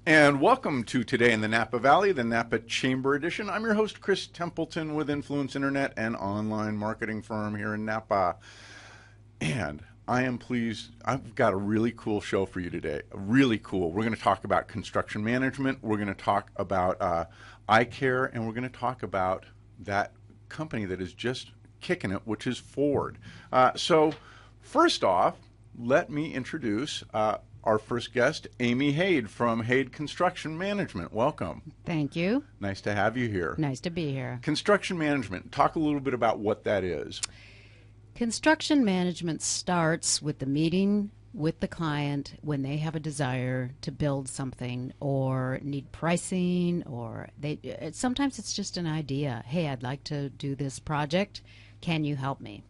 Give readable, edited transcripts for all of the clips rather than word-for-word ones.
And welcome to Today in the Napa Valley, the Napa Chamber Edition. I'm your host, Chris Templeton with Influence Internet, an online marketing firm here in Napa. And I am pleased, I've got a really cool show for you today. Really cool. We're going to talk about construction management, we're going to talk about eye care, and we're going to talk about that company that is just kicking it, which is Ford. So first off, let me introduce our first guest, Amy Haedt from Haedt Construction Management. Welcome. Thank you. Nice to have you here. Nice to be here. Construction management. Talk a little bit about what that is. Construction management starts with the meeting with the client when they have a desire to build something or need pricing, or sometimes it's just an idea. Hey, I'd like to do this project. Can you help me?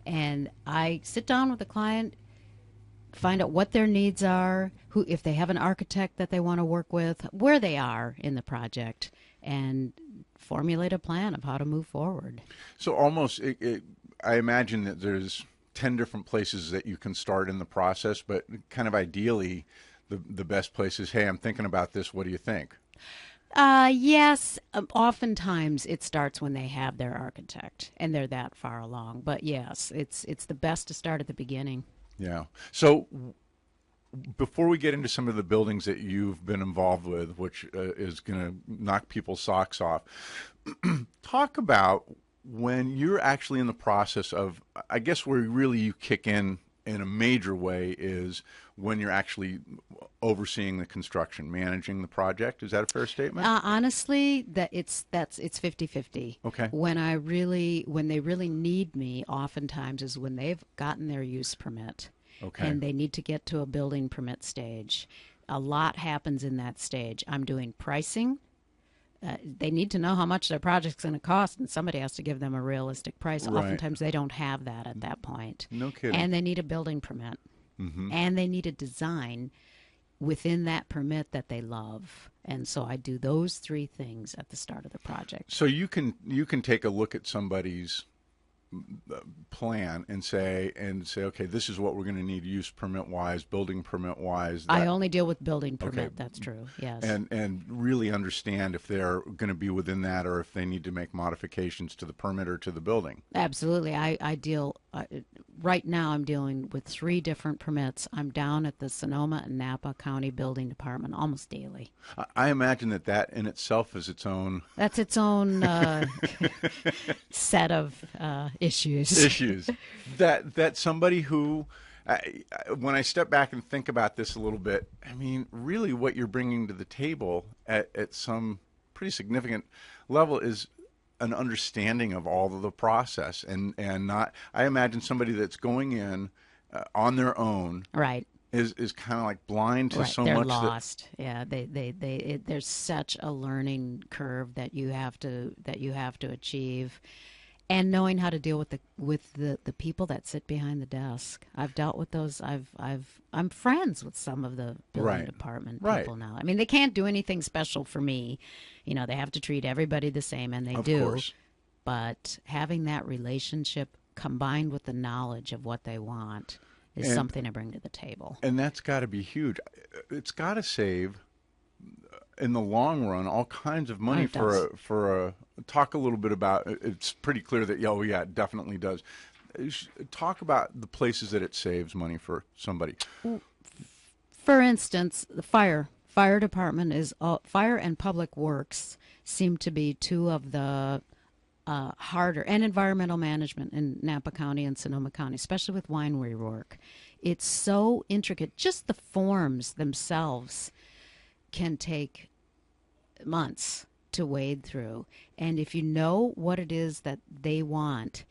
And I sit down with the client, find out what their needs are, if they have an architect that they want to work with, where they are in the project, and formulate a plan of how to move forward. So almost, I imagine that there's 10 different places that you can start in the process, but kind of ideally, the best place is, hey, I'm thinking about this, what do you think? Yes, oftentimes it starts when they have their architect and they're that far along. But yes, it's the best to start at the beginning. Yeah. So before we get into some of the buildings that you've been involved with, which is going to knock people's socks off, talk about when you're actually in the process of, I guess where really you kick in a major way is when you're actually overseeing the construction, managing the project. Is that a fair statement? Honestly, it's 50-50. Okay. When they really need me, oftentimes is when they've gotten their use permit. Okay. And they need to get to a building permit stage. A lot happens in that stage. I'm doing pricing. They need to know how much their project's going to cost, and somebody has to give them a realistic price. Right. Oftentimes they don't have that at that point. No kidding. And they need a building permit. Mm-hmm. And they need a design within that permit that they love. And so I do those three things at the start of the project. So you can take a look at somebody's plan and say, okay, this is what we're going to need use permit wise, building permit wise. I only deal with building permit. Okay. That's true. Yes. And really understand if they're going to be within that or if they need to make modifications to the permit or to the building. Absolutely. I deal right now. I'm dealing with 3 different permits. I'm down at the Sonoma and Napa County Building Department almost daily. I imagine that in itself is its own. That's its own set of issues. That somebody who, when I step back and think about this a little bit, I mean, really what you're bringing to the table at some pretty significant level is an understanding of all of the process and not, I imagine somebody that's going in on their own. Right. Is kind of like blind to right. so They're much. Lost. Yeah, there's such a learning curve that you have to achieve, and knowing how to deal with the people that sit behind the desk. I've dealt with those. I'm friends with some of the building department people now. I mean, they can't do anything special for me. You know, they have to treat everybody the same, and they do. Of course. But having that relationship combined with the knowledge of what they want is something I bring to the table. And that's got to be huge. It's got to save, in the long run, all kinds of money for a talk a little bit about, it's pretty clear that, yeah, it definitely does. Talk about the places that it saves money for somebody. For instance, the fire department fire and public works seem to be 2 of the harder, and environmental management in Napa County and Sonoma County, especially with winery work. It's so intricate. Just the forms themselves can take months to wade through. And if you know what it is that they want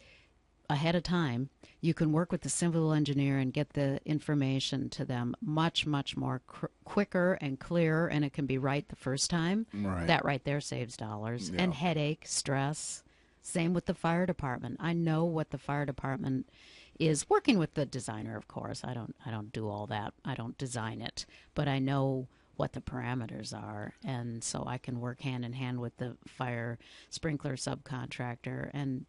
ahead of time, you can work with the civil engineer and get the information to them much, much more quicker and clearer, and it can be right the first time. Right. That right there saves dollars Yeah. and headache, stress. Same with the fire department. I know what the fire department is, working with the designer, of course. I don't do all that. I don't design it, but I know what the parameters are, and so I can work hand in hand with the fire sprinkler subcontractor. And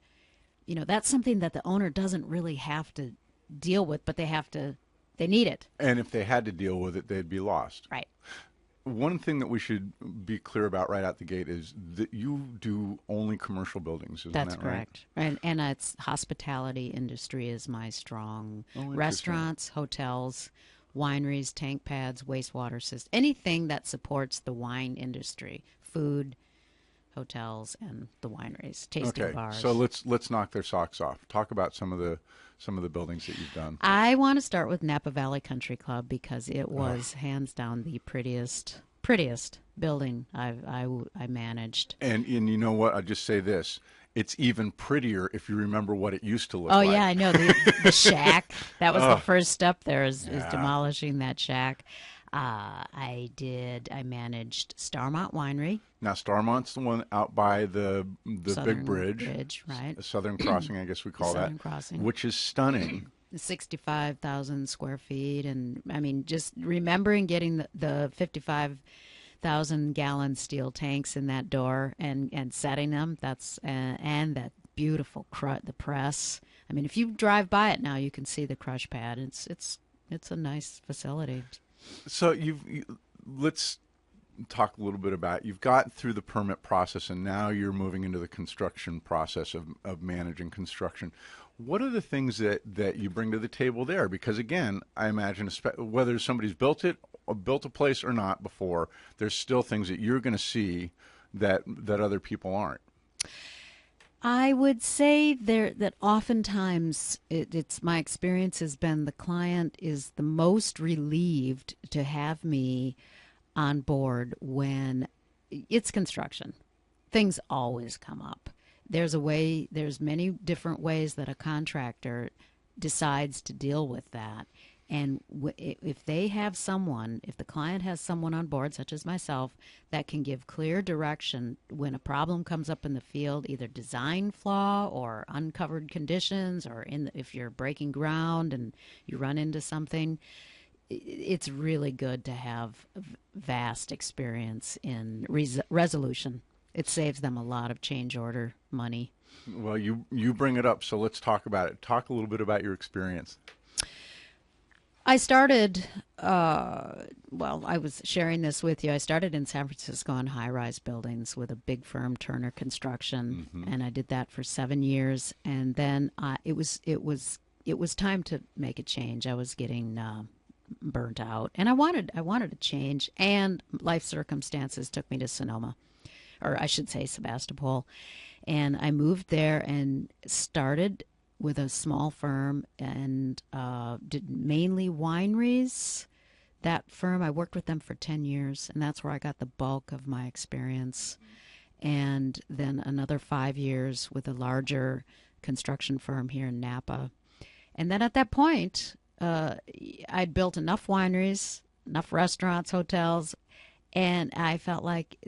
you know, that's something that the owner doesn't really have to deal with, but they need it. And if they had to deal with it, they'd be lost. Right. one thing that we should be clear about right out the gate is that you do only commercial buildings, isn't That's that right? correct. And it's hospitality industry is my strong. Oh, interesting. Restaurants, hotels, wineries, tank pads, wastewater systems, anything that supports the wine industry, food, hotels, and the wineries, tasting Okay, bars. so let's knock their socks off. Talk about some of the buildings that you've done. I want to start with Napa Valley Country Club because it was hands down the prettiest building I managed. And you know what? I'll just say this. It's even prettier if you remember what it used to look Oh like. yeah, I know the shack. That was the first step. There is Yeah. demolishing that shack. I managed Starmont Winery. Now, Starmont's the one out by the Southern big bridge. Right? Southern Crossing, I guess we call Southern that. Crossing. Which is stunning. 65,000 square feet, and I mean, just remembering getting the 55,000 gallon steel tanks in that door and setting them. That's and that beautiful the press. I mean, if you drive by it now, you can see the crush pad. It's a nice facility. So let's talk a little bit about, you've got through the permit process and now you're moving into the construction process of managing construction. What are the things that you bring to the table there? Because again, I imagine whether somebody's built a place or not before, there's still things that you're going to see that other people aren't. I would say that oftentimes it's my experience has been the client is the most relieved to have me on board when it's construction. Things always come up. There's many different ways that a contractor decides to deal with that. And if the client has someone on board, such as myself, that can give clear direction when a problem comes up in the field, either design flaw or uncovered conditions, or if you're breaking ground and you run into something, it's really good to have vast experience in resolution. It saves them a lot of change order money. Well, you bring it up, so let's talk about it. Talk a little bit about your experience. I started, I was sharing this with you. I started in San Francisco on high-rise buildings with a big firm, Turner Construction, and I did that for 7 years. And then it was time to make a change. I was getting burnt out, and I wanted a change. And life circumstances took me to Sonoma, or I should say Sebastopol, and I moved there and started with a small firm and did mainly wineries. That firm, I worked with them for 10 years, and that's where I got the bulk of my experience. And then another 5 years with a larger construction firm here in Napa. And then at that point, I'd built enough wineries, enough restaurants, hotels, and I felt like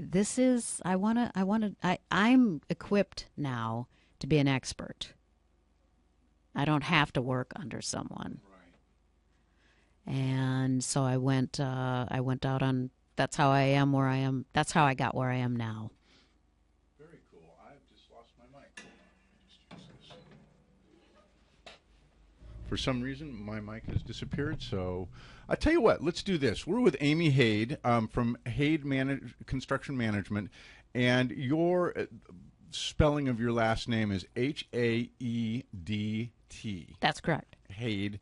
I'm equipped now to be an expert. I don't have to work under someone. Right. And so I went out on, that's how I am where I am. That's how I got where I am now. Very cool. I've just lost my mic. Hold on. Just use this. For some reason, my mic has disappeared. So I tell you what, let's do this. We're with Amy Haedt from Haedt Construction Management, and your spelling of your last name is Haedt. That's correct. Haedt,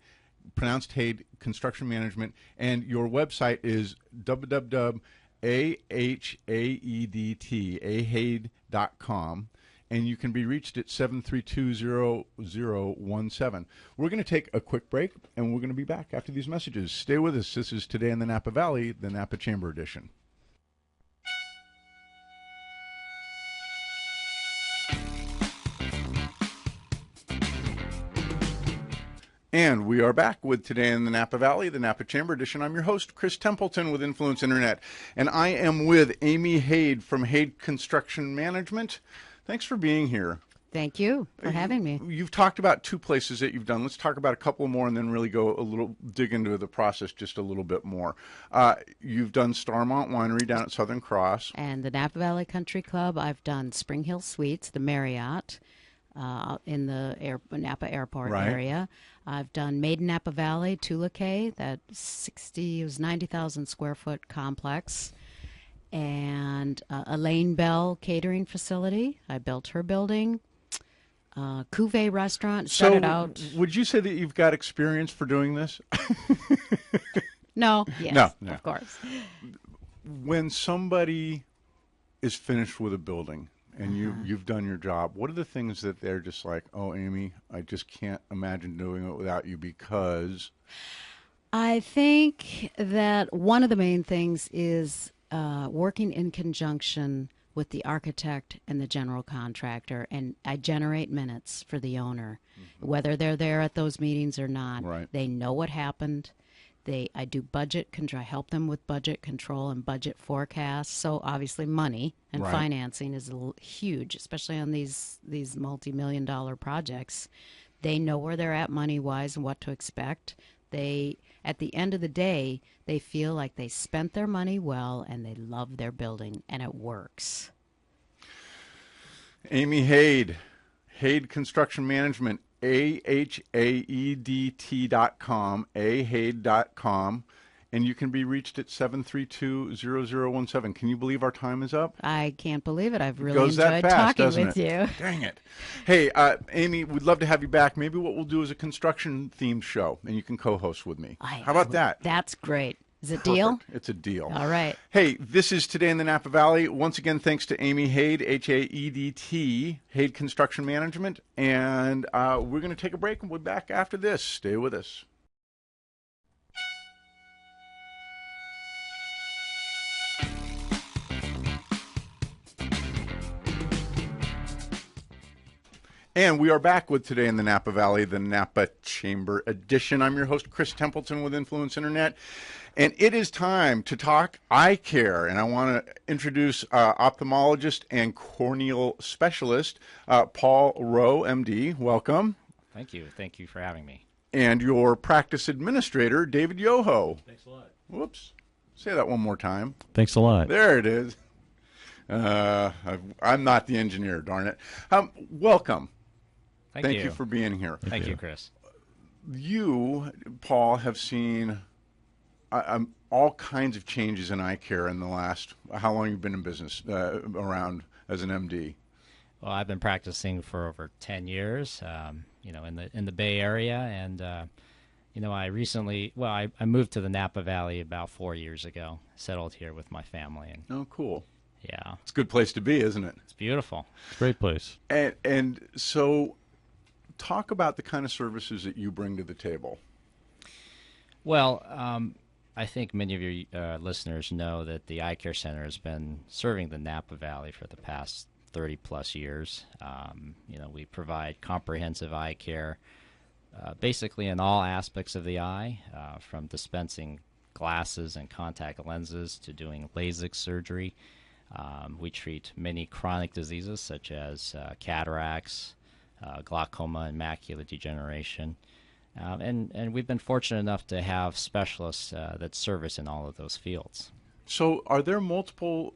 pronounced Haedt Construction Management, and your website is www.ahaedt.com, and you can be reached at 732-0017. We're going to take a quick break, and we're going to be back after these messages. Stay with us. This is Today in the Napa Valley, the Napa Chamber Edition. And we are back with Today in the Napa Valley, the Napa Chamber Edition. I'm your host, Chris Templeton with Influence Internet, and I am with Amy Haedt from Haedt Construction Management. Thanks for being here. Thank you for having me. You've talked about 2 places that you've done. Let's talk about a couple more and then really dig into the process just a little bit more. You've done Starmont Winery down at Southern Cross. And the Napa Valley Country Club. I've done Spring Hill Suites, the Marriott, in the Napa Airport area. I've done Made in Napa Valley, Tulakay, that 90,000 square foot complex. and Elaine Bell Catering Facility. I built her building. Cuvée Restaurant started out. Would you say that you've got experience for doing this? No, yes, No. of course. When somebody is finished with a building and you've done your job, what are the things that they're just like, oh, Amy, I just can't imagine doing it without you because... I think that one of the main things is working in conjunction with the architect and the general contractor, and I generate minutes for the owner, whether they're there at those meetings or not. Right. They know what happened. I do budget control. I help them with budget control and budget forecasts. So obviously, money and Right. financing is huge, especially on these multi-million-dollar projects. They know where they're at money-wise and what to expect. At the end of the day, they feel like they spent their money well and they love their building and it works. Amy Haedt, Haedt Construction Management, AHAEDT.com, ahaedt.com, and you can be reached at 732-0017. Can you believe our time is up? I can't believe it. I've really Goes that enjoyed fast, talking doesn't with it? you. Dang it. Hey, Amy, we'd love to have you back. Maybe what we'll do is a construction-themed show, and you can co-host with me. How about that? That's great. Is it a Perfect. deal? It's a deal. All right. Hey, this is Today in the Napa Valley. Once again, thanks to Amy Haedt, Haedt, Haedt Construction Management. And we're going to take a break, and we'll be back after this. Stay with us. And we are back with Today in the Napa Valley, the Napa Chamber Edition. I'm your host, Chris Templeton with Influence Internet. And it is time to talk eye care. And I want to introduce ophthalmologist and corneal specialist, Paul Rowe, MD. Welcome. Thank you. Thank you for having me. And your practice administrator, David Yoho. Thanks a lot. Whoops. Say that one more time. Thanks a lot. There it is. I'm not the engineer, darn it. Welcome. Thank you for being here. Thank you, Chris. You, Paul, have seen all kinds of changes in eye care in the last, how long you've been in business, around as an MD? Well, I've been practicing for over 10 years, in the Bay Area, and I recently, I moved to the Napa Valley about 4 years ago, settled here with my family, and Oh, cool. yeah, It's a good place to be, isn't it? it's beautiful. Great place. And so talk about the kind of services that you bring to the table. Well, I think many of your listeners know that the Eye Care Center has been serving the Napa Valley for the past 30 plus years. We provide comprehensive eye care, basically in all aspects of the eye, from dispensing glasses and contact lenses to doing LASIK surgery. We treat many chronic diseases such as cataracts, glaucoma, and macular degeneration. And we've been fortunate enough to have specialists that service in all of those fields. So are there multiple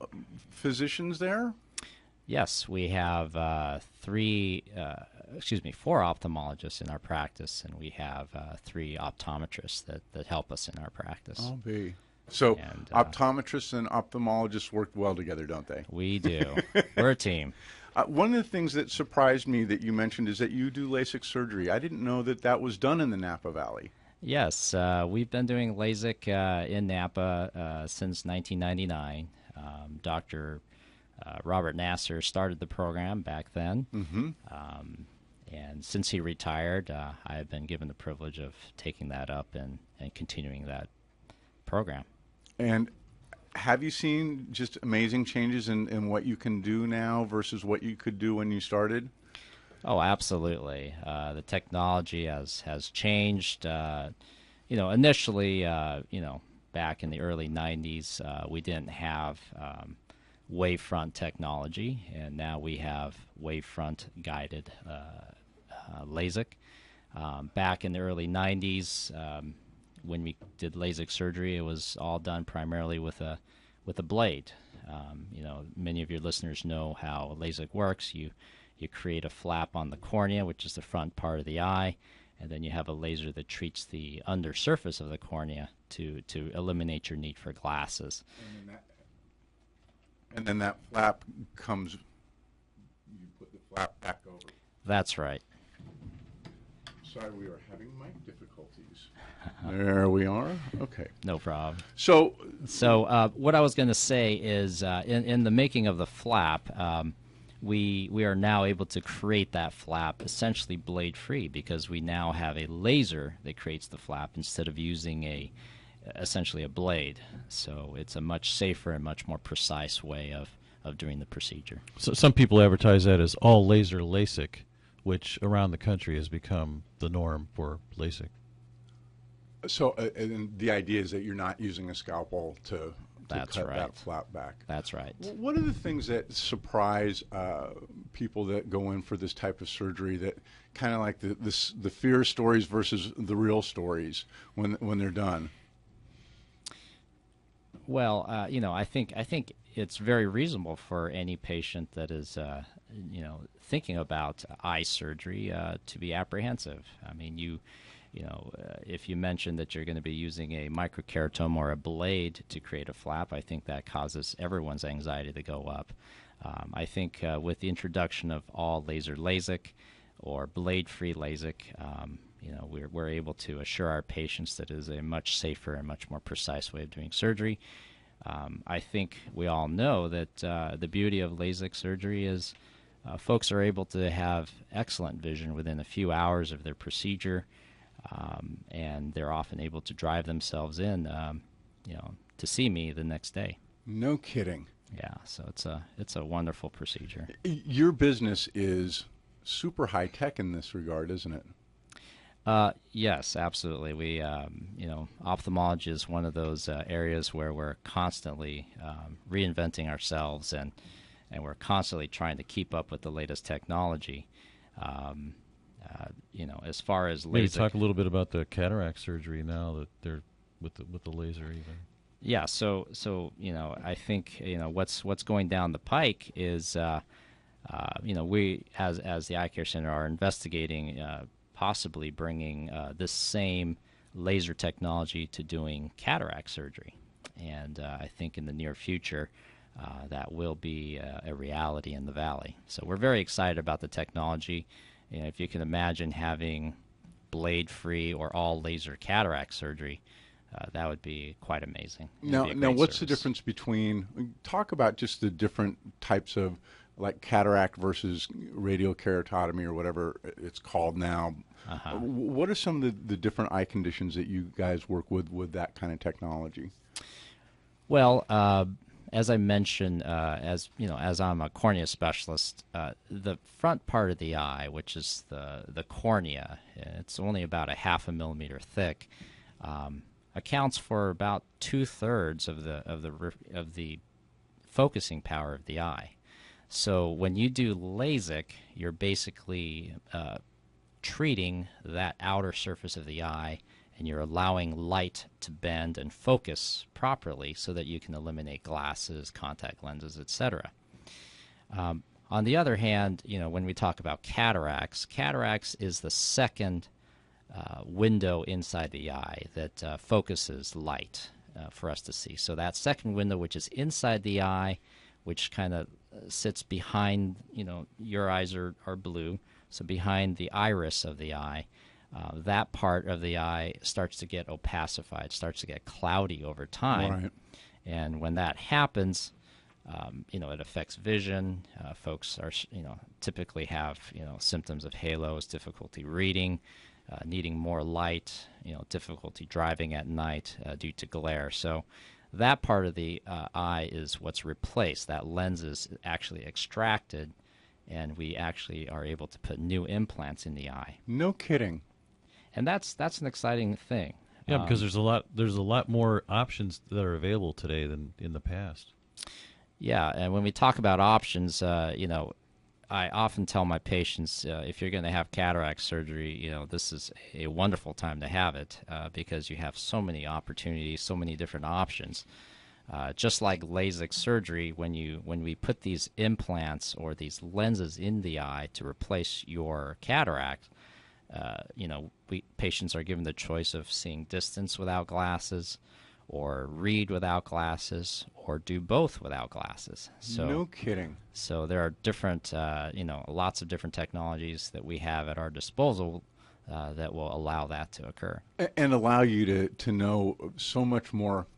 physicians there? Yes, we have 4 ophthalmologists in our practice, and we have 3 optometrists that help us in our practice. I'll be. So And, optometrists and ophthalmologists work well together, don't they? We do. We're a team. One of the things that surprised me that you mentioned is that you do LASIK surgery. I didn't know that that was done in the Napa Valley. Yes, we've been doing LASIK in Napa since 1999. Dr. Robert Nasser started the program back then. Mm-hmm. And since he retired, I have been given the privilege of taking that up and continuing that program. And have you seen just amazing changes in what you can do now versus what you could do when you started? Oh, absolutely. The technology has changed. Initially, back in the early 90s, we didn't have wavefront technology, and now we have wavefront guided LASIK. Back in the early 90s, when we did LASIK surgery, it was all done primarily with a blade. Many of your listeners know how LASIK works. You create a flap on the cornea, which is the front part of the eye, and then you have a laser that treats the undersurface of the cornea to eliminate your need for glasses. And then that flap comes, you put the flap back over. That's right. Sorry, we are having mic difficulties. There we are. Okay. No problem. So what I was going to say is, in the making of the flap, we are now able to create that flap essentially blade free because we now have a laser that creates the flap instead of using essentially a blade. So it's a much safer and much more precise way of doing the procedure. So some people advertise that as all laser LASIK, which around the country has become the norm for LASIK. So and the idea is that you're not using a scalpel to That's cut right. that flap back. That's right. What are the things that surprise people that go in for this type of surgery, that kind of like the fear stories versus the real stories when they're done? Well, I think it's very reasonable for any patient that is, thinking about eye surgery to be apprehensive. I mean, if you mention that you're going to be using a microkeratome or a blade to create a flap, I think that causes everyone's anxiety to go up. I think with the introduction of all laser LASIK or blade-free LASIK, we're able to assure our patients that it is a much safer and much more precise way of doing surgery. I think we all know that the beauty of LASIK surgery is folks are able to have excellent vision within a few hours of their procedure, and they're often able to drive themselves in, to see me the next day. No kidding. Yeah, so it's a wonderful procedure. Your business is super high tech in this regard, isn't it? Yes, absolutely. We, ophthalmology is one of those areas where we're constantly reinventing ourselves, and we're constantly trying to keep up with the latest technology. As far as LASIK, maybe talk a little bit about the cataract surgery now that they're with the laser even. Yeah, so I think what's going down the pike is we as the Eye Care Center are investigating possibly bringing this same laser technology to doing cataract surgery, and I think in the near future that will be a reality in the Valley. So we're very excited about the technology. If you can imagine having blade-free or all laser cataract surgery, that would be quite amazing. Now, what's the difference between? Talk about just the different types of, like, cataract versus radiokeratotomy or whatever it's called now. What are some of the different eye conditions that you guys work with that kind of technology? Well, as I mentioned, as I'm a cornea specialist, the front part of the eye, which is the cornea, it's only about a 0.5 millimeter thick, accounts for about 2/3 of the focusing power of the eye. So when you do LASIK, you're basically treating that outer surface of the eye, and you're allowing light to bend and focus properly so that you can eliminate glasses, contact lenses, etc. On the other hand, when we talk about cataracts is the second window inside the eye that focuses light for us to see. So that second window, which is inside the eye, which kind of sits behind, your eyes are blue, so behind the iris of the eye, that part of the eye starts to get opacified, starts to get cloudy over time. Right. And when that happens, it affects vision. Folks are, typically have, symptoms of halos, difficulty reading, needing more light, difficulty driving at night due to glare. So that part of the eye is what's replaced. That lens is actually extracted, and we actually are able to put new implants in the eye. No kidding. And that's an exciting thing. Yeah, because there's a lot more options that are available today than in the past. Yeah, and when we talk about options, I often tell my patients, if you're going to have cataract surgery, this is a wonderful time to have it because you have so many opportunities, so many different options. Just like LASIK surgery, when we put these implants or these lenses in the eye to replace your cataract, patients are given the choice of seeing distance without glasses, or read without glasses, or do both without glasses. So, no kidding. So there are different, lots of different technologies that we have at our disposal that will allow that to occur. And allow you to know so much more,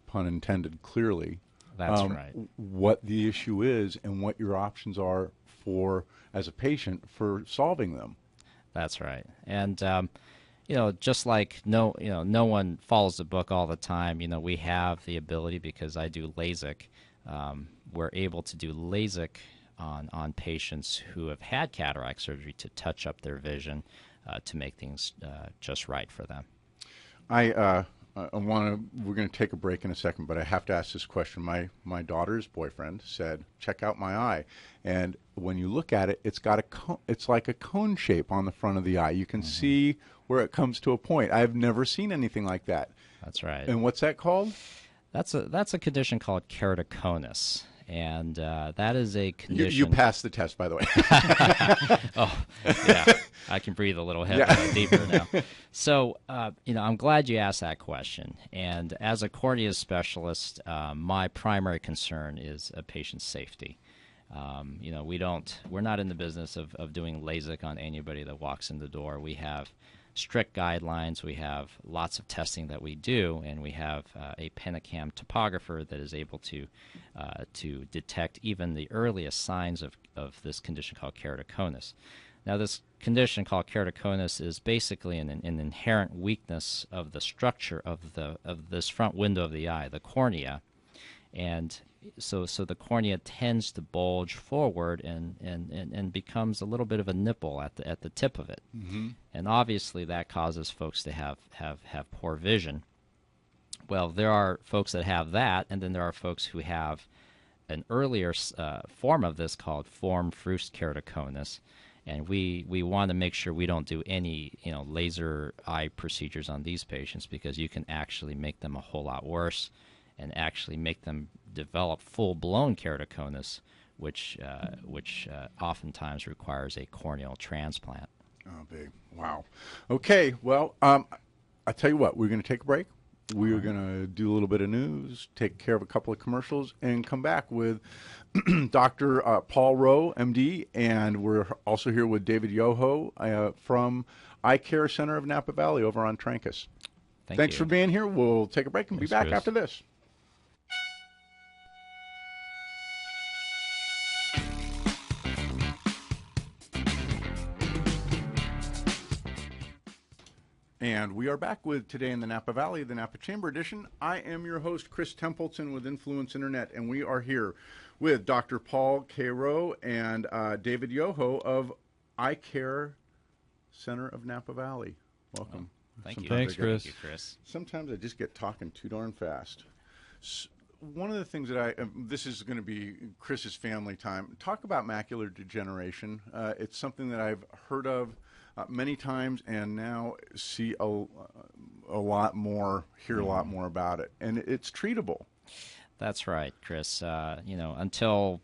pun intended, clearly. That's right. What the issue is and what your options are for, as a patient, for solving them. That's right. And, just like no one follows the book all the time, we have the ability, because I do LASIK, we're able to do LASIK on patients who have had cataract surgery to touch up their vision to make things just right for them. We're going to take a break in a second, but I have to ask this question. My daughter's boyfriend said, check out my eye. And when you look at it, it's like a cone shape on the front of the eye. You can see where it comes to a point. I've never seen anything like that. That's right. And what's that called? That's a condition called keratoconus. And that is a condition. You passed the test, by the way. Oh, yeah. I can breathe a little deeper now. So, I'm glad you asked that question. And as a cornea specialist, my primary concern is a patient's safety. We're not in the business of doing LASIK on anybody that walks in the door. We have strict guidelines. We have lots of testing that we do, and we have a Pentacam topographer that is able to detect even the earliest signs of this condition called keratoconus. Now, this condition called keratoconus is basically an inherent weakness of the structure of this front window of the eye, the cornea, and so the cornea tends to bulge forward and becomes a little bit of a nipple at the tip of it, and obviously that causes folks to have poor vision. Well, there are folks that have that, and then there are folks who have an earlier form of this called form fruste keratoconus. And we want to make sure we don't do any laser eye procedures on these patients, because you can actually make them a whole lot worse and actually make them develop full-blown keratoconus, which oftentimes requires a corneal transplant. Oh, big. Wow. Okay, well, I tell you what, we're going to take a break. We're going to do a little bit of news, take care of a couple of commercials, and come back with Dr. Paul Rowe, MD, and we're also here with David Yoho from Eye Care Center of Napa Valley over on Trancas. Thanks for being here. We'll take a break and be back after this. And we are back with Today in the Napa Valley, the Napa Chamber Edition. I am your host, Chris Templeton with Influence Internet, and we are here with Dr. Paul K. Rowe and David Yoho of Eye Care Center of Napa Valley. Welcome. Thank you. Thanks, Chris. Thank you, Chris. Sometimes I just get talking too darn fast. One of the things that this is going to be Chris's family time. Talk about macular degeneration. It's something that I've heard of many times, and now see a lot more, hear a lot more about it, and it's treatable. That's right, Chris. Until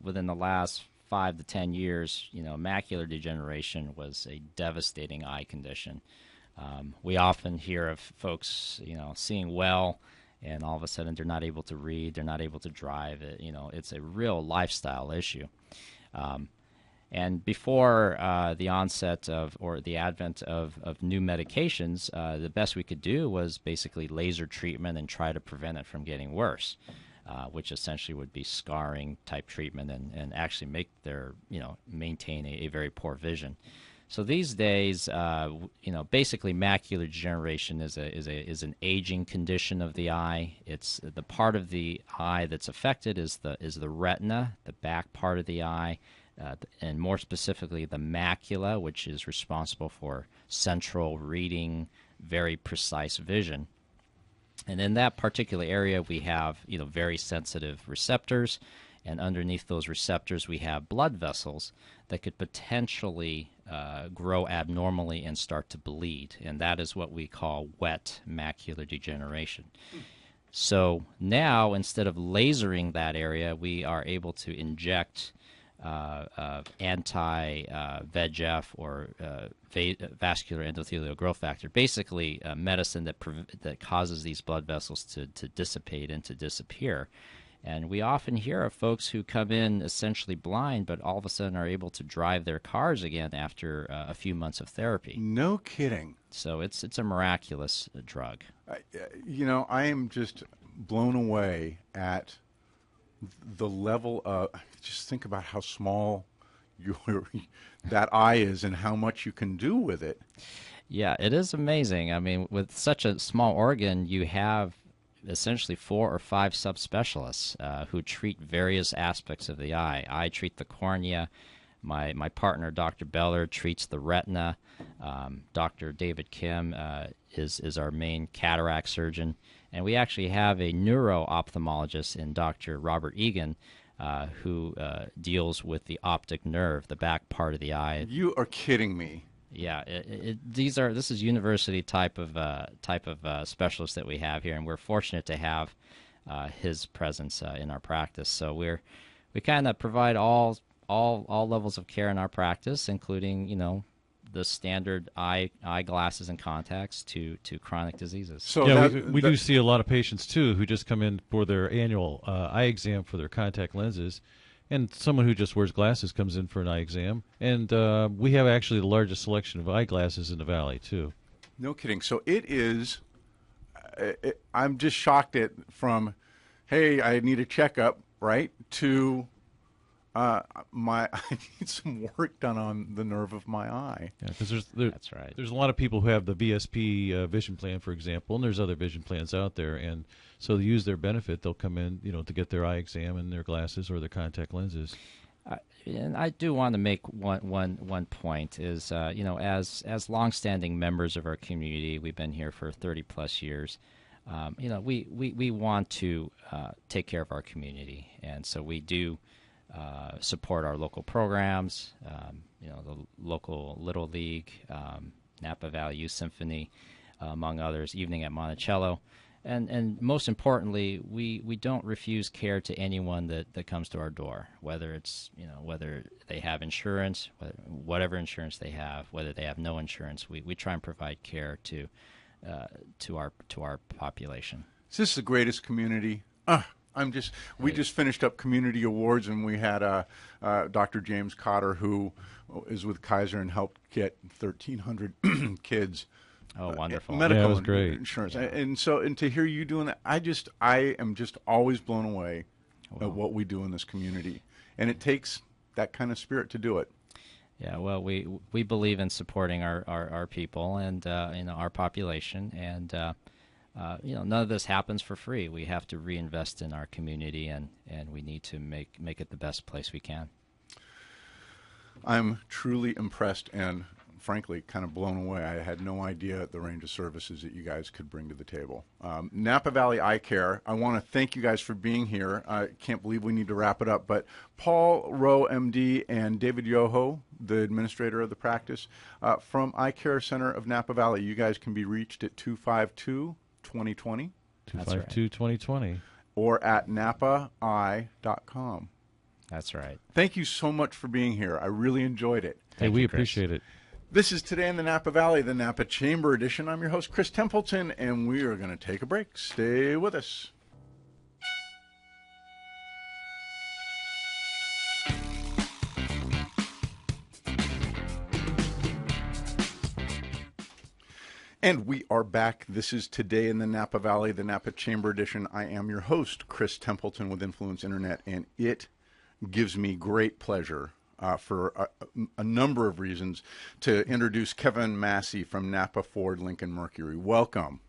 within the last 5 to 10 years, macular degeneration was a devastating eye condition. We often hear of folks, seeing well, and all of a sudden they're not able to read, they're not able to drive. It's a real lifestyle issue. And before the onset or the advent of new medications, the best we could do was basically laser treatment and try to prevent it from getting worse, which essentially would be scarring type treatment and actually maintain a very poor vision. So these days, basically macular degeneration is an aging condition of the eye. It's the part of the eye that's affected is the retina, the back part of the eye. And more specifically, the macula, which is responsible for central reading, very precise vision. And in that particular area, we have very sensitive receptors, and underneath those receptors, we have blood vessels that could potentially grow abnormally and start to bleed, and that is what we call wet macular degeneration. So now, instead of lasering that area, we are able to inject anti-VEGF or vascular endothelial growth factor, basically medicine that causes these blood vessels to dissipate and to disappear. And we often hear of folks who come in essentially blind, but all of a sudden are able to drive their cars again after a few months of therapy. No kidding. So it's a miraculous drug. I am just blown away at the level of, just think about how small that eye is and how much you can do with it. Yeah, it is amazing. I mean, with such a small organ, you have essentially 4 or 5 subspecialists who treat various aspects of the eye. I treat the cornea. My partner, Dr. Beller, treats the retina. Dr. David Kim is our main cataract surgeon. And we actually have a neuro-ophthalmologist in Dr. Robert Egan who deals with the optic nerve, the back part of the eye. You are kidding me. Yeah, this is university type of specialists that we have here, and we're fortunate to have his presence in our practice. So we kind of provide all levels of care in our practice, including the standard eyeglasses and contacts to chronic diseases. So yeah, we do see a lot of patients too who just come in for their annual eye exam for their contact lenses. And someone who just wears glasses comes in for an eye exam. And we have actually the largest selection of eyeglasses in the valley, too. No kidding. So it is, I'm just shocked from, hey, I need a checkup, right, to I need some work done on the nerve of my eye. Yeah, because that's right. There's a lot of people who have the VSP vision plan, for example, and there's other vision plans out there. And so to use their benefit, they'll come in, to get their eye exam and their glasses or their contact lenses. And I do want to make one point is, as longstanding members of our community, we've been here for 30+ years. We want to take care of our community, and so we do support our local programs. The local Little League, Napa Valley Youth Symphony, among others, Evening at Monticello. And most importantly, we don't refuse care to anyone that comes to our door, whether it's whether they have insurance, whatever insurance they have, whether they have no insurance. We try and provide care to our population. Is this the greatest community? We just finished up community awards, and we had Dr. James Cotter, who is with Kaiser and helped get 1,300 kids. Oh, wonderful! Medical that was great. Insurance, yeah. And to hear you doing that, I am just always blown away at what we do in this community, and it takes that kind of spirit to do it. Yeah, well, we believe in supporting our people and our population, and none of this happens for free. We have to reinvest in our community, and we need to make it the best place we can. I'm truly impressed and frankly kind of blown away. I had no idea the range of services that you guys could bring to the table. Napa Valley Eye Care, I want to thank you guys for being here. I can't believe we need to wrap it up, but Paul Rowe, MD, and David Yoho, the administrator of the practice, from Eye Care Center of Napa Valley, you guys can be reached at 252-2020. 252-2020. Or at napaeye.com. That's right. Thank you so much for being here. I really enjoyed it. Hey, we appreciate it. This is Today in the Napa Valley, the Napa Chamber Edition. I'm your host, Chris Templeton, and we are going to take a break. Stay with us. And we are back. This is Today in the Napa Valley, the Napa Chamber Edition. I am your host, Chris Templeton with Influence Internet, and it gives me great pleasure for a number of reasons to introduce Kevin Massie from Napa Ford Lincoln Mercury. Welcome.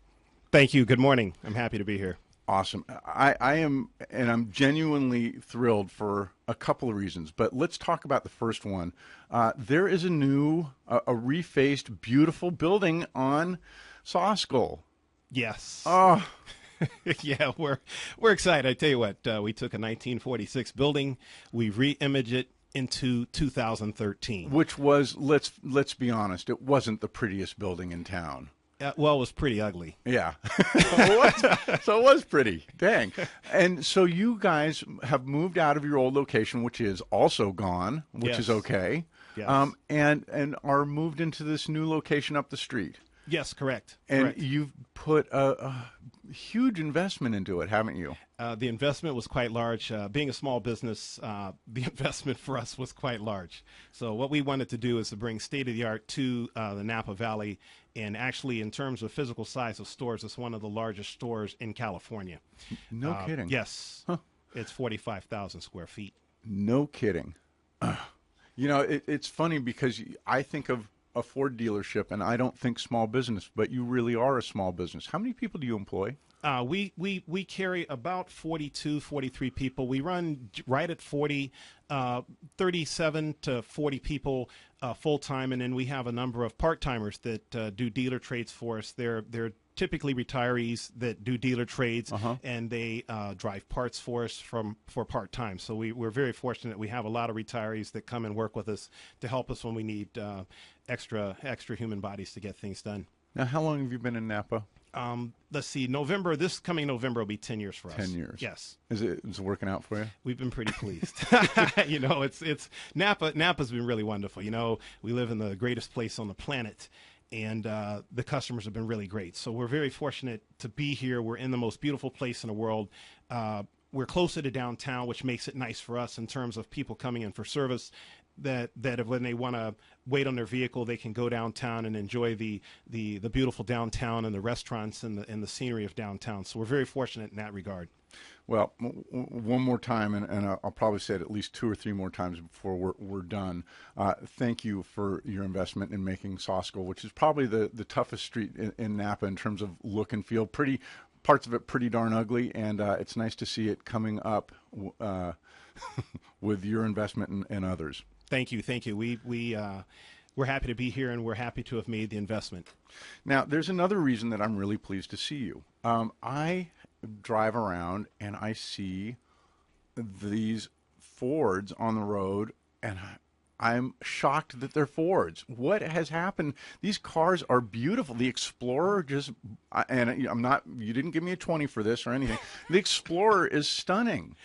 Thank you. Good morning. I'm happy to be here. Awesome. I am, and I'm genuinely thrilled for a couple of reasons, but let's talk about the first one. There is a new, refaced, beautiful building on Soscol. Yes. Oh, yeah, we're excited. I tell you what, we took a 1946 building, we re-imaged it into 2013. Which was, let's be honest, it wasn't the prettiest building in town. Well, it was pretty ugly. Yeah. So it was pretty. Dang. And so you guys have moved out of your old location, which is also gone, which Yes. is okay. Yes. And are moved into this new location up the street. Yes, correct. And Correct. you've put a huge investment into it, haven't you? The investment was quite large. Being a small business, the investment for us was quite large. So what we wanted to do is to bring state-of-the-art to the Napa Valley. And actually, in terms of physical size of stores, it's one of the largest stores in California. No kidding. Yes. Huh. It's 45,000 square feet. No kidding. You know, it's funny because I think of a Ford dealership, and I don't think small business, but you really are a small business. How many people do you employ? We carry about 42, 43 people. We run right at 40, 37 to 40 people full-time, and then we have a number of part-timers that do dealer trades for us. They're typically retirees that do dealer trades, and they drive parts for us for part-time. So we're very fortunate. We have a lot of retirees that come and work with us to help us when we need extra human bodies to get things done. Now, how long have you been in Napa? Let's see, this coming November will be 10 years for us. 10 years. Yes. Is it working out for you? We've been pretty pleased. You know, it's Napa's been really wonderful. You know, we live in the greatest place on the planet, and the customers have been really great. So we're very fortunate to be here. We're in the most beautiful place in the world. We're closer to downtown, which makes it nice for us in terms of people coming in for service. That when they want to wait on their vehicle, they can go downtown and enjoy the beautiful downtown and the restaurants and the scenery of downtown. So we're very fortunate in that regard. Well, one more time, and I'll probably say it at least 2 or 3 more times before we're done. Thank you for your investment in making Soscol, which is probably the toughest street in Napa in terms of look and feel. Parts of it pretty darn ugly, and it's nice to see it coming up with your investment and others. Thank you. We're happy to be here, and we're happy to have made the investment. Now, there's another reason that I'm really pleased to see you. I drive around and I see these Fords on the road, and I'm shocked that they're Fords. What has happened? These cars are beautiful. The Explorer you didn't give me a 20 for this or anything. The Explorer is stunning.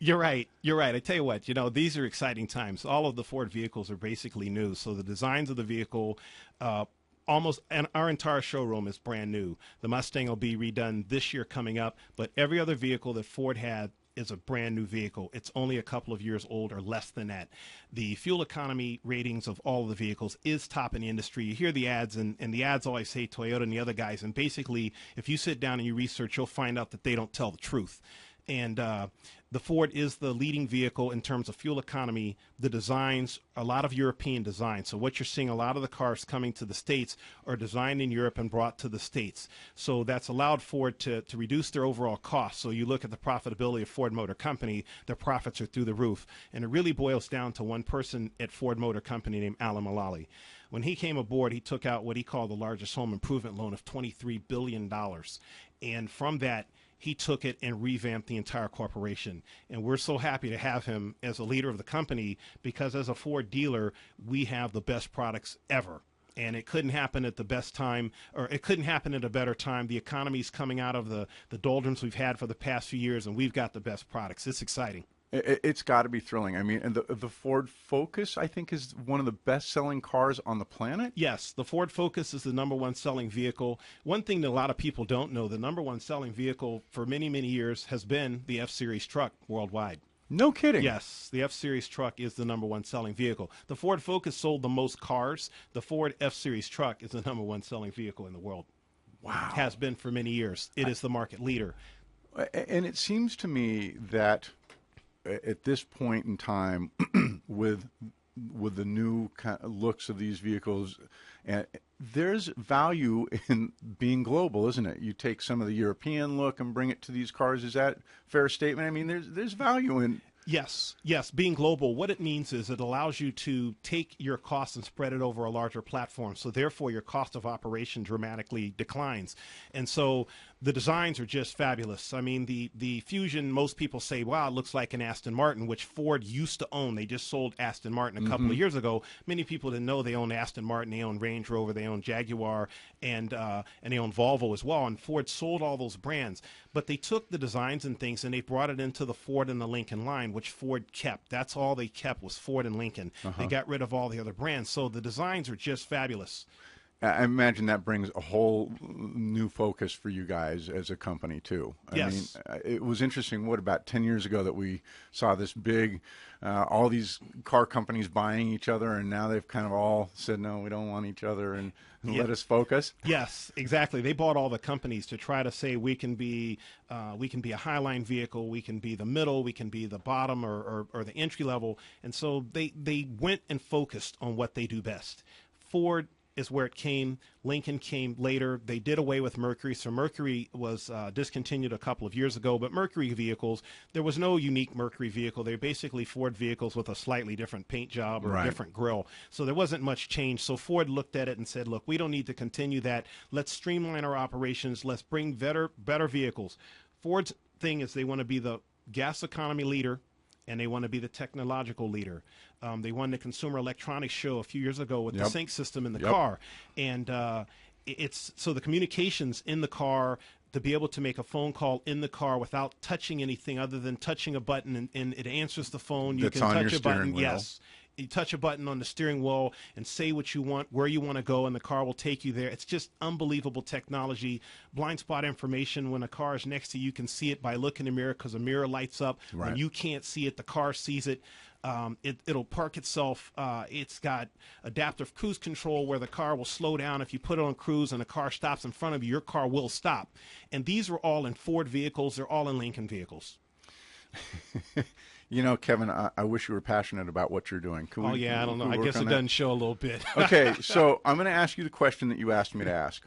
You're right. I tell you what, these are exciting times. All of the Ford vehicles are basically new. So the designs of the vehicle, and our entire showroom is brand new. The Mustang will be redone this year coming up, but every other vehicle that Ford had is a brand new vehicle. It's only a couple of years old or less than that. The fuel economy ratings of all of the vehicles is top in the industry. You hear the ads, and the ads always say Toyota and the other guys, and basically if you sit down and you research, you'll find out that they don't tell the truth. And the Ford is the leading vehicle in terms of fuel economy. The designs, a lot of European design. So what you're seeing, a lot of the cars coming to the States are designed in Europe and brought to the States. So that's allowed Ford to reduce their overall costs. So you look at the profitability of Ford Motor Company, their profits are through the roof. And it really boils down to one person at Ford Motor Company named Alan Mulally. When he came aboard, he took out what he called the largest home improvement loan of $23 billion. And from that, he took it and revamped the entire corporation. And we're so happy to have him as a leader of the company, because as a Ford dealer, we have the best products ever. And it couldn't happen at the best time, or it couldn't happen at a better time. The economy's coming out of the doldrums we've had for the past few years, and we've got the best products. It's exciting. It's got to be thrilling. I mean, and the Ford Focus, I think, is one of the best-selling cars on the planet. Yes, the Ford Focus is the #1 selling vehicle. One thing that a lot of people don't know, the #1 selling vehicle for many, many years has been the F-Series truck worldwide. No kidding. Yes, the F-Series truck is the #1 selling vehicle. The Ford Focus sold the most cars. The Ford F-Series truck is the #1 selling vehicle in the world. Wow. Has been for many years. It is the market leader. And it seems to me that at this point in time, with the new looks of these vehicles, there's value in being global, isn't it? You take some of the European look and bring it to these cars. Is that a fair statement? I mean, there's value in. Yes. Being global, what it means is it allows you to take your costs and spread it over a larger platform. So therefore, your cost of operation dramatically declines. And so the designs are just fabulous. I mean, the Fusion, most people say, wow, it looks like an Aston Martin, which Ford used to own. They just sold Aston Martin a couple of years ago. Many people didn't know they own Aston Martin, they own Range Rover, they own Jaguar, and they own Volvo as well. And Ford sold all those brands. But they took the designs and things and they brought it into the Ford and the Lincoln line, which Ford kept. That's all they kept was Ford and Lincoln. They got rid of all the other brands. So the designs are just fabulous. I imagine that brings a whole new focus for you guys as a company, too. Yes. I mean, it was interesting, about 10 years ago that we saw this big, all these car companies buying each other, and now they've kind of all said, no, we don't want each other, and let us focus. Yes, exactly. They bought all the companies to try to say we can be a highline vehicle, we can be the middle, we can be the bottom or the entry level. And so they went and focused on what they do best. Ford is where it came. Lincoln came later. They did away with Mercury, so Mercury was discontinued a couple of years ago. But Mercury vehicles, there was no unique Mercury vehicle. They're basically Ford vehicles with a slightly different paint job or a different grille. So there wasn't much change. So Ford looked at it and said, look, we don't need to continue that. Let's streamline our operations. Let's bring better vehicles. Ford's thing is they want to be the gas economy leader, and they want to be the technological leader. They won the Consumer Electronics Show a few years ago with the sync system in the car. And it's so the communications in the car, to be able to make a phone call in the car without touching anything other than touching a button and it answers the phone. You can touch a button. Yes. You touch a button on the steering wheel and say what you want, where you want to go, and the car will take you there. It's just unbelievable technology. Blind spot information, when a car is next to you, you can see it by looking in the mirror because the mirror lights up. When you can't see it, the car sees it. It'll park itself. It's got adaptive cruise control where the car will slow down. If you put it on cruise and the car stops in front of you, your car will stop. And these are all in Ford vehicles. They're all in Lincoln vehicles. You know, Kevin, I wish you were passionate about what you're doing. I don't know. I guess it doesn't show a little bit. Okay, so I'm going to ask you the question that you asked me to ask.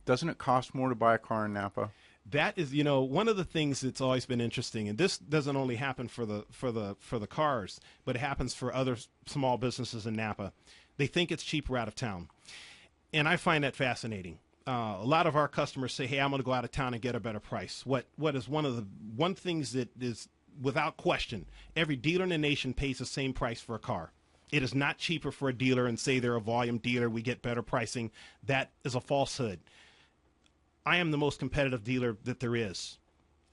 Doesn't it cost more to buy a car in Napa? That is, one of the things that's always been interesting, and this doesn't only happen for the cars, but it happens for other small businesses in Napa. They think it's cheaper out of town, and I find that fascinating. A lot of our customers say, "Hey, I'm going to go out of town and get a better price." What is one things that is without question, every dealer in the nation pays the same price for a car. It is not cheaper for a dealer and say they're a volume dealer, we get better pricing. That is a falsehood. I am the most competitive dealer that there is.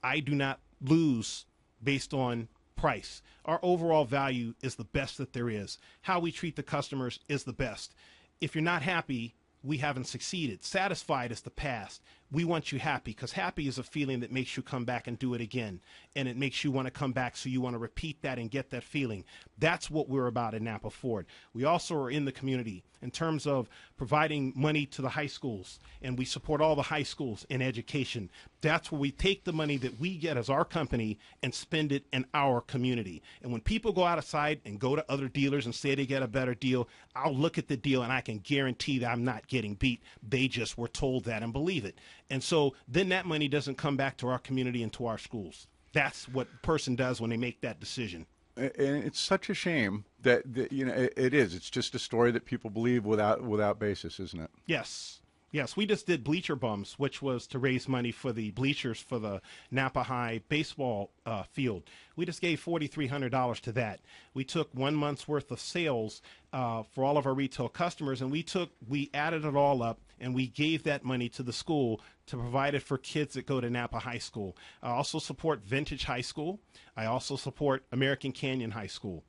I do not lose based on price. Our overall value is the best that there is. How we treat the customers is the best. If you're not happy, we haven't succeeded. Satisfied is the past. We want you happy, because happy is a feeling that makes you come back and do it again. And it makes you want to come back, so you want to repeat that and get that feeling. That's what we're about at Napa Ford. We also are in the community in terms of providing money to the high schools, and we support all the high schools in education. That's where we take the money that we get as our company and spend it in our community. And when people go outside and go to other dealers and say they get a better deal, I'll look at the deal and I can guarantee that I'm not getting beat. They just were told that and believe it. And so then that money doesn't come back to our community and to our schools. That's what a person does when they make that decision. And it's such a shame that it is. It's just a story that people believe without basis, isn't it? Yes. Yes, we just did bleacher bums, which was to raise money for the bleachers for the Napa High baseball field. We just gave $4,300 to that. We took 1 month's worth of sales for all of our retail customers, and we added it all up, and we gave that money to the school to provide it for kids that go to Napa High School. I also support Vintage High School. I also support American Canyon High School.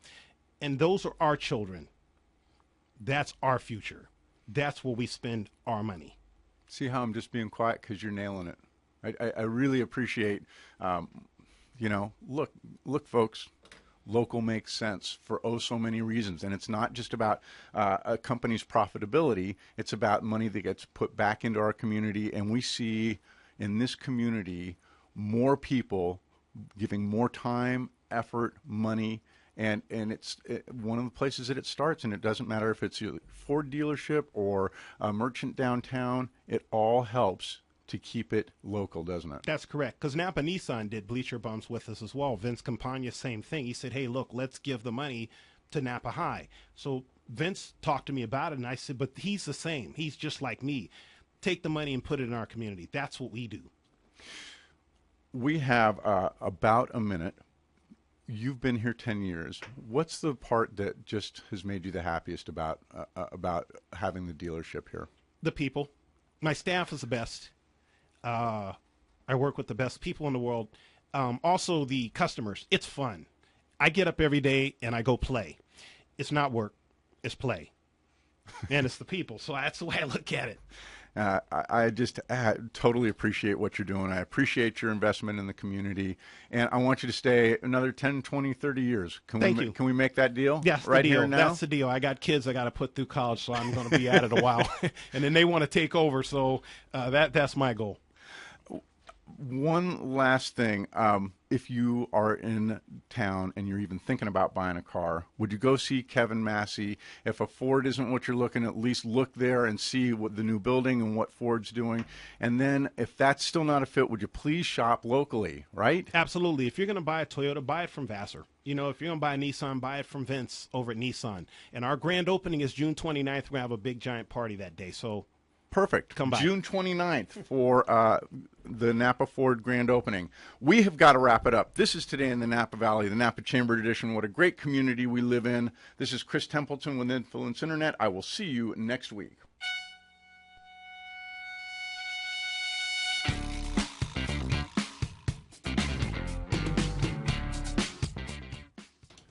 And those are our children. That's our future. That's where we spend our money. See how I'm just being quiet because you're nailing it. I really appreciate, look, folks, local makes sense for so many reasons. And it's not just about a company's profitability. It's about money that gets put back into our community. And we see in this community more people giving more time, effort, money. And it's one of the places that it starts, and it doesn't matter if it's a Ford dealership or a merchant downtown. It all helps to keep it local, doesn't it? That's correct, because Napa Nissan did bleacher bumps with us as well. Vince Campagna, same thing. He said, hey, look, let's give the money to Napa High. So Vince talked to me about it, and I said, but he's the same. He's just like me. Take the money and put it in our community. That's what we do. We have about a minute. You've been here 10 years. What's the part that just has made you the happiest about having the dealership here? The people. My staff is the best. I work with the best people in the world. Also, the customers. It's fun. I get up every day and I go play. It's not work. It's play. And it's the people. So that's the way I look at it. I just totally appreciate what you're doing. I appreciate your investment in the community. And I want you to stay another 10, 20, 30 years. Thank you. Can we make that deal? Yes, right the deal. here now? That's the deal. I got kids I got to put through college, so I'm going to be at it a while. And then they want to take over, so that's my goal. One last thing. If you are in town and you're even thinking about buying a car, would you go see Kevin Massie? If a Ford isn't what you're looking, at least look there and see what the new building and what Ford's doing. And then if that's still not a fit, would you please shop locally, right? Absolutely. If you're going to buy a Toyota, buy it from Vassar. You know, if you're going to buy a Nissan, buy it from Vince over at Nissan. And our grand opening is June 29th. We're going to have a big, giant party that day. So perfect. Come by. June 29th for the Napa Ford grand opening. We have got to wrap it up. This is Today in the Napa Valley, the Napa Chamber Edition. What a great community we live in. This is Chris Templeton with Influence Internet. I will see you next week.